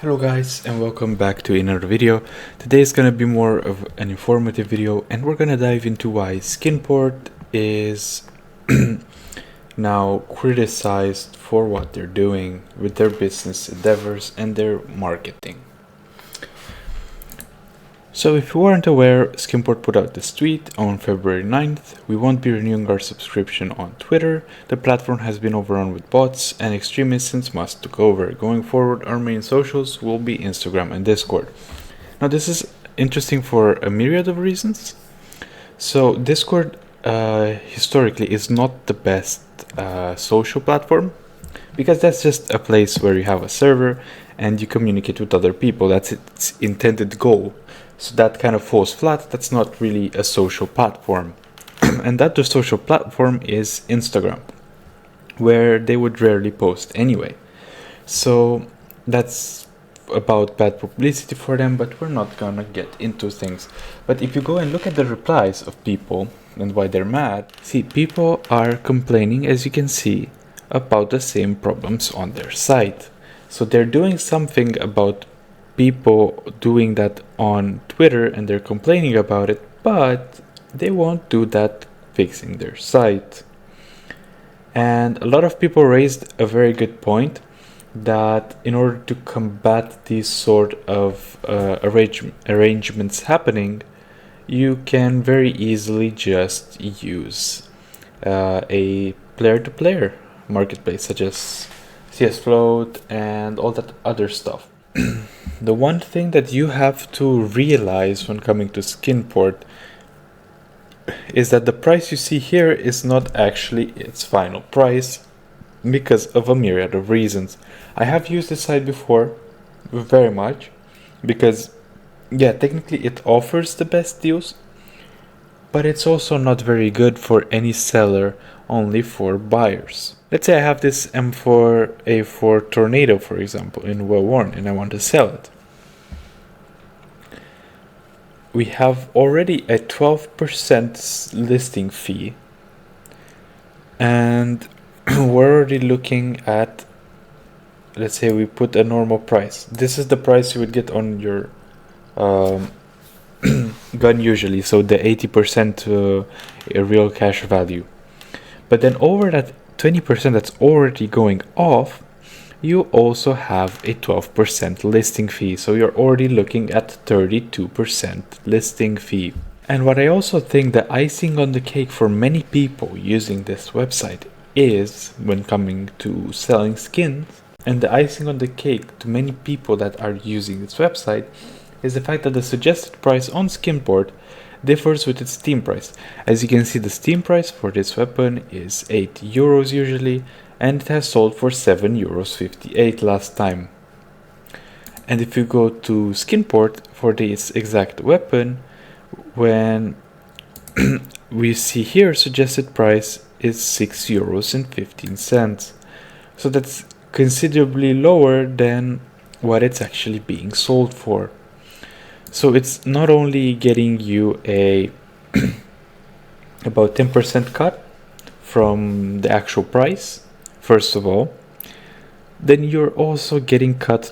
Hello guys and welcome back to another video. Today is gonna be more of an informative video and we're gonna dive into why Skinport is now criticized for what they're doing with their business endeavors and their marketing. So if you weren't aware, Skinport put out this tweet on February 9th. We won't be renewing our subscription on Twitter. The platform has been overrun with bots and extremists since Musk took over. Going forward, our main socials will be Instagram and Discord. Now this is interesting for a myriad of reasons. So Discord historically is not the best social platform because that's just a place where you have a server and you communicate with other people. That's its intended goal. So that kind of falls flat. That's not really a social platform. And that the social platform is Instagram, where they would rarely post anyway. So that's about bad publicity for them, but we're not gonna get into things. But if you go and look at the replies of people and why they're mad, see, people are complaining, as you can see, about the same problems on their site. So they're doing something about people doing that on Twitter and they're complaining about it, but they won't do that fixing their site. And a lot of people raised a very good point that in order to combat these sort of arrangements happening, you can very easily just use a player-to-player marketplace such as CS Float and all that other stuff. The one thing that you have to realize when coming to Skinport is that the price you see here is not actually its final price because of a myriad of reasons. I have used this site before very much because, yeah, technically it offers the best deals, but it's also not very good for any seller, only for buyers. Let's say I have this M4A4 Tornado, for example, in well-worn, and I want to sell it. We have already a 12% listing fee, and we're already looking at, let's say we put a normal price. This is the price you would get on your gun usually, so the 80% real cash value. But then over that 20% that's already going off, you also have a 12% listing fee. So you're already looking at 32% listing fee. And what I also think the icing on the cake for many people using this website is, when coming to selling skins, and the icing on the cake to many people that are using this website is the fact that the suggested price on Skinport differs with its Steam price. As you can see, the Steam price for this weapon is 8 euros usually, and it has sold for 7.58 euros last time. And if you go to Skinport for this exact weapon, when we see here suggested price is 6.15 euros. So that's considerably lower than what it's actually being sold for. So it's not only getting you a about 10% cut from the actual price, first of all, then you're also getting cut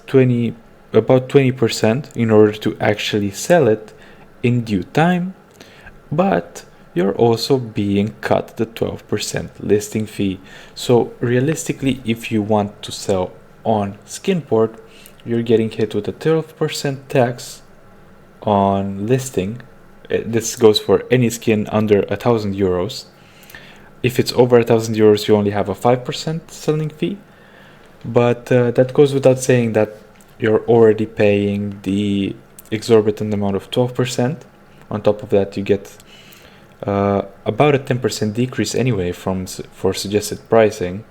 about 20% in order to actually sell it in due time, but you're also being cut the 12% listing fee. So realistically, if you want to sell on Skinport, you're getting hit with a 12% tax on listing. This goes for any skin under 1,000 euros. If it's over 1,000 euros, you only have a 5% selling fee. But that goes without saying that you're already paying the exorbitant amount of 12%. On top of that, you get about a 10% decrease anyway for suggested pricing.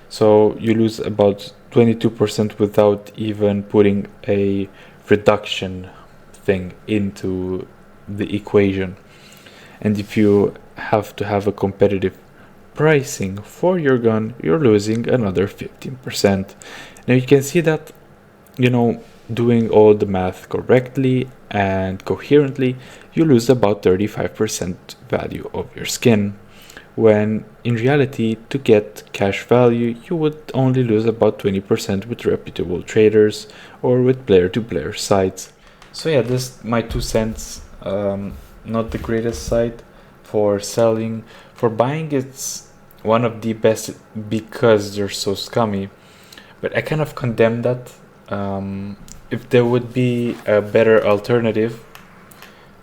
So you lose about 22% without even putting a reduction thing into the equation. And if you have to have a competitive pricing for your gun, you're losing another 15%. Now you can see that, doing all the math correctly and coherently, you lose about 35% value of your skin, when in reality, to get cash value, you would only lose about 20% with reputable traders or with player-to-player sites. So yeah, this my 2 cents. Not the greatest site for selling. For buying, it's one of the best because they're so scummy. But I kind of condemn that. If there would be a better alternative,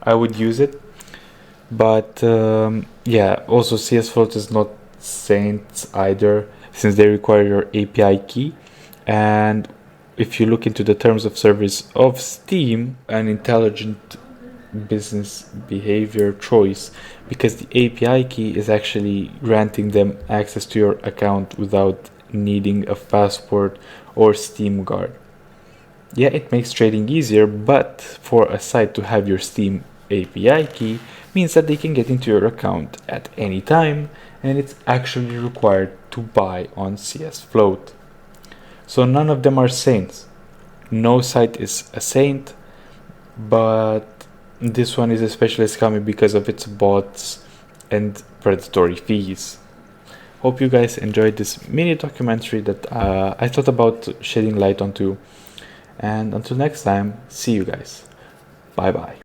I would use it. But yeah, also CS Float is not Saints either, since they require your API key. And if you look into the terms of service of Steam, an intelligent business behavior choice, because the API key is actually granting them access to your account without needing a passport or Steam guard. Yeah, it makes trading easier, but for a site to have your Steam API key means that they can get into your account at any time, and it's actually required to buy on CS Float. So none of them are saints. No site is a saint, but this one is especially scummy because of its bots and predatory fees. Hope you guys enjoyed this mini documentary that I thought about shedding light onto. And until next time, see you guys. Bye bye.